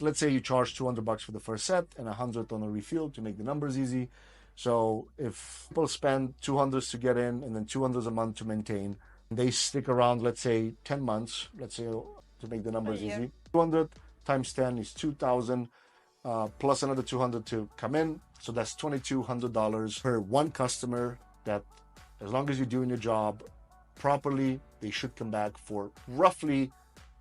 let's say you charge $200 for the first set and 100 on a refill to make the numbers easy. So if people spend 200 to get in and then 200 a month to maintain, they stick around, let's say 10 months, let's say to make the numbers easy, 200 times 10 is 2,000 plus another 200 to come in. So that's $2,200 per one customer that, as long as you're doing your job properly, they should come back for roughly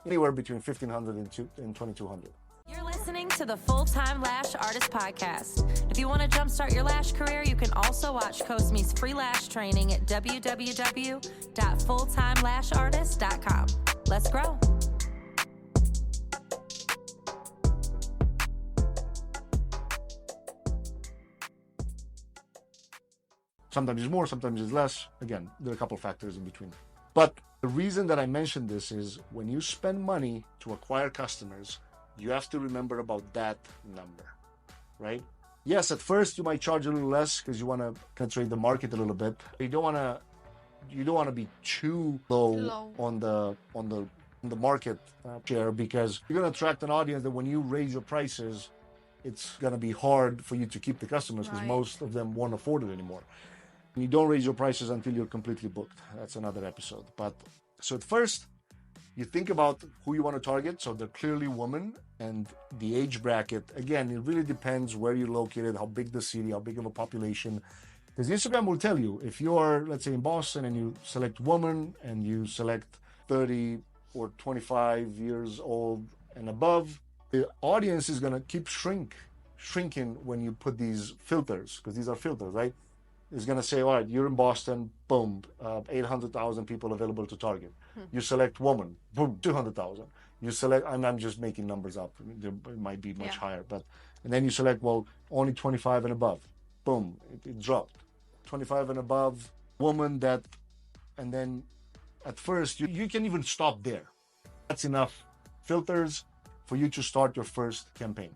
anywhere between 1,500 and 2,200. You're listening to the Full-Time Lash Artist Podcast. If you want to jumpstart your lash career, you can also watch Cosme's free lash training at www.fulltimelashartist.com. Let's grow. Sometimes it's more, sometimes it's less. Again, there are a couple of factors in between. But the reason that I mentioned this is when you spend money to acquire customers, you have to remember about that number, right? Yes, at first you might charge a little less because you want to penetrate the market a little bit. You don't want to be too low on the market share, because you're going to attract an audience that when you raise your prices, it's going to be hard for you to keep the customers because most of them won't afford it anymore. And you don't raise your prices until you're completely booked. That's another episode. But so at first, you think about who you want to target. So they're clearly women, and the age bracket. Again, it really depends where you're located, how big the city, how big of a population. Because Instagram will tell you, if you are, let's say, in Boston and you select woman and you select 30 or 25 years old and above, the audience is going to keep shrinking when you put these filters, because these are filters, right? It's going to say, all right, you're in Boston, boom, 800,000 people available to target. You select woman, boom, 200,000. You select, and I'm just making numbers up. It might be much higher, and then you select, well, only 25 and above. Boom, it dropped. 25 and above, woman and then at first, you can even stop there. That's enough filters for you to start your first campaign.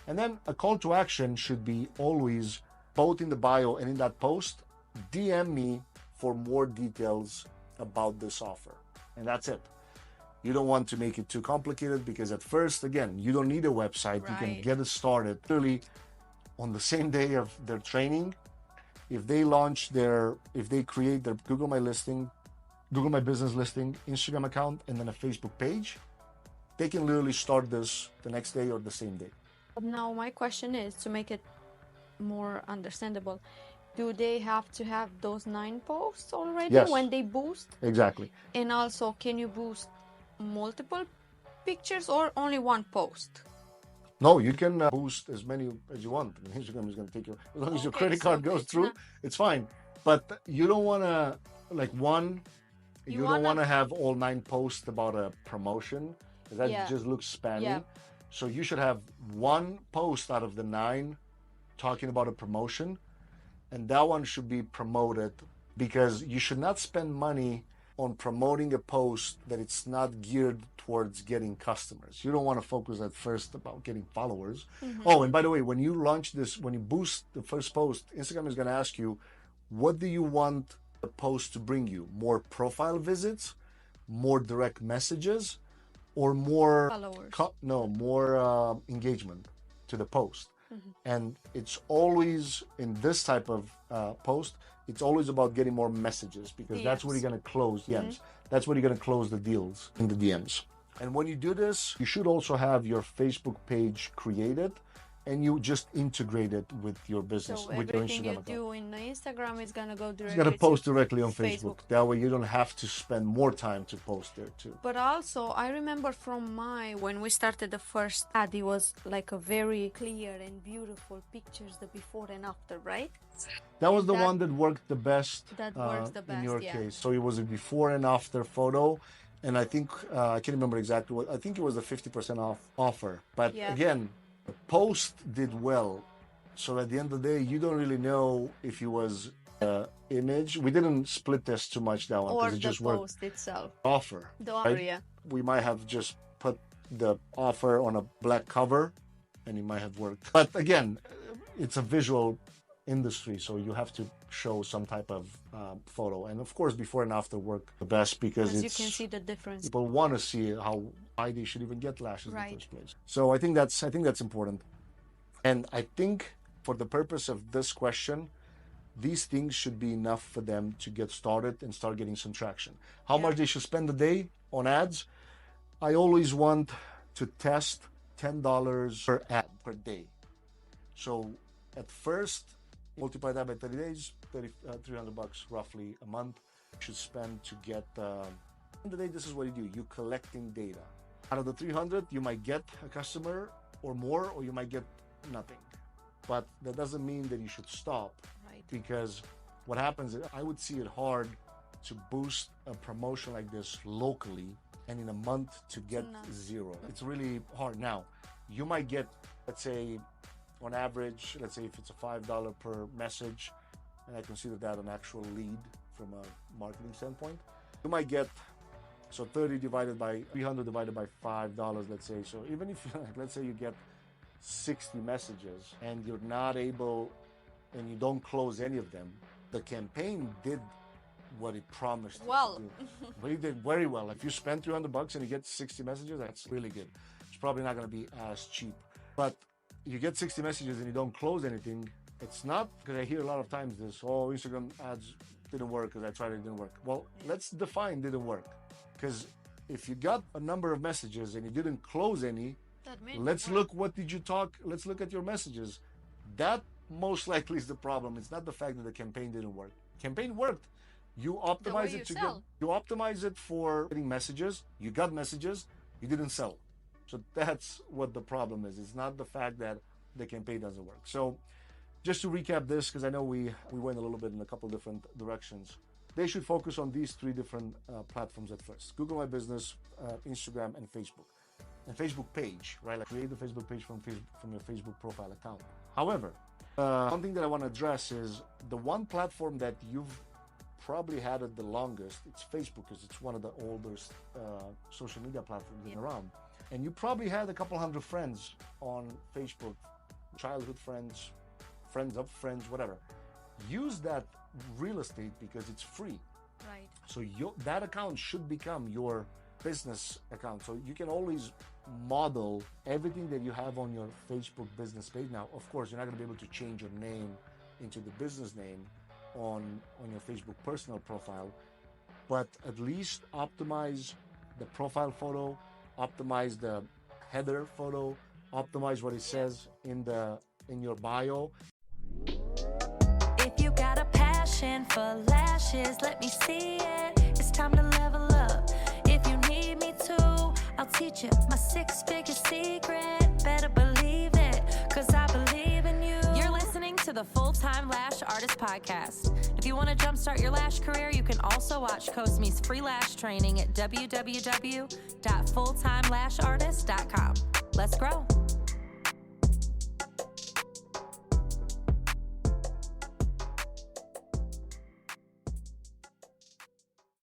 And then a call to action should be always, both in the bio and in that post, DM me for more details about this offer. And that's it. You don't want to make it too complicated, because at first, again, you don't need a website. Right. You can get it started literally on the same day of their training. If they create their Google My Business listing, Instagram account, and then a Facebook page, they can literally start this the next day or the same day. Now my question is, to make it more understandable, do they have to have those 9 posts already when they boost? Exactly. And also, can you boost multiple pictures or only one post? No, you can boost as many as you want. Instagram is going to take you, as long as your credit card goes through, it's fine. But you don't want to, you don't want to have all 9 posts about a promotion. That just looks spammy. Yeah. So you should have 1 post out of the 9 talking about a promotion, and that one should be promoted, because you should not spend money on promoting a post that it's not geared towards getting customers. You don't want to focus at first about getting followers. Oh, and by the way, when you launch this, when you boost the first post, Instagram is going to ask you, what do you want the post to bring you? More profile visits, more direct messages, or more followers? More engagement to the post. And it's always, in this type of post, it's always about getting more messages, because that's where you're going to close DMs. That's where you're going to close the deals in the DMs. And when you do this, you should also have your Facebook page created, and you just integrate it with your business, so with your Instagram everything you account. do in Instagram is going to go directly. It's going to post directly on Facebook. That way you don't have to spend more time to post there too. But also, I remember from when we started the first ad, it was like a very clear and beautiful pictures, the before and after, right? That was the one that worked the best. That works the best, in your case. So it was a before and after photo. And I think, I can't remember exactly what, I think it was a 50% off offer. But again, the post did well. So at the end of the day, you don't really know if it was image. We didn't split test too much that one, because it just worked. Or the post itself. Offer. The offer, right? yeah. We might have just put the offer on a black cover, and it might have worked. But again, it's a visual industry, so you have to show some type of photo, and of course before and after work the best, because As it's, you can see the difference. people want to see why they should even get lashes Right. in the first place. So I think that's important. And I think for the purpose of this question, these things should be enough for them to get started and start getting some traction. How much they should spend a day on ads? I always want to test $10 per ad per day. So at first, multiply that by 30 days, $300 roughly a month you should spend to get the day. This is what you do. You're collecting data. Out of the 300, you might get a customer or more, or you might get nothing. But that doesn't mean that you should stop. Right. Because what happens is, I would see it hard to boost a promotion like this locally and in a month to get zero. It's really hard. Now, you might get, let's say, on average, let's say if it's a $5 per message, and I consider that an actual lead from a marketing standpoint, you might get, so 30 divided by 300 divided by $5, let's say. So even if, let's say you get 60 messages and you're not able, and you don't close any of them, the campaign did what it promised. Well, but it did very well. If you spend $300 and you get 60 messages, that's really good. It's probably not going to be as cheap. But you get 60 messages and you don't close anything, it's not, because I hear a lot of times this, oh, Instagram ads didn't work because I tried it, didn't work. Well, let's define didn't work. Because if you got a number of messages and you didn't close any, let's look, what did you talk? Let's look at your messages. That most likely is the problem. It's not the fact that the campaign didn't work. Campaign worked. You optimize it to get, you optimize it for getting messages. You got messages. You didn't sell. So that's what the problem is. It's not the fact that the campaign doesn't work. So just to recap this, because I know we went a little bit in a couple different directions. They should focus on these three different platforms at first: Google My Business, Instagram, and Facebook. And Facebook page, right? Like create the Facebook page from your Facebook profile account. However, one thing that I want to address is the one platform that you've probably had it the longest. It's Facebook, because it's one of the oldest social media platforms in around. And you probably had a couple hundred friends on Facebook, childhood friends, friends of friends, whatever. Use that real estate because it's free. Right. So that account should become your business account. So you can always model everything that you have on your Facebook business page. Now, of course, you're not going to be able to change your name into the business name on your Facebook personal profile, but at least optimize the profile photo, optimize the header photo, optimize what it says in your bio. If you got a passion for lashes, let me see it. It's time to level up. If you need me to, I'll teach you my 6-figure secret. Better believe it, 'cause I believe in you. You're listening to the Full-Time Lash Artist Podcast. If you want to jumpstart your lash career, you can also watch Cosme's free lash training at www.fulltimelashartist.com. Let's grow.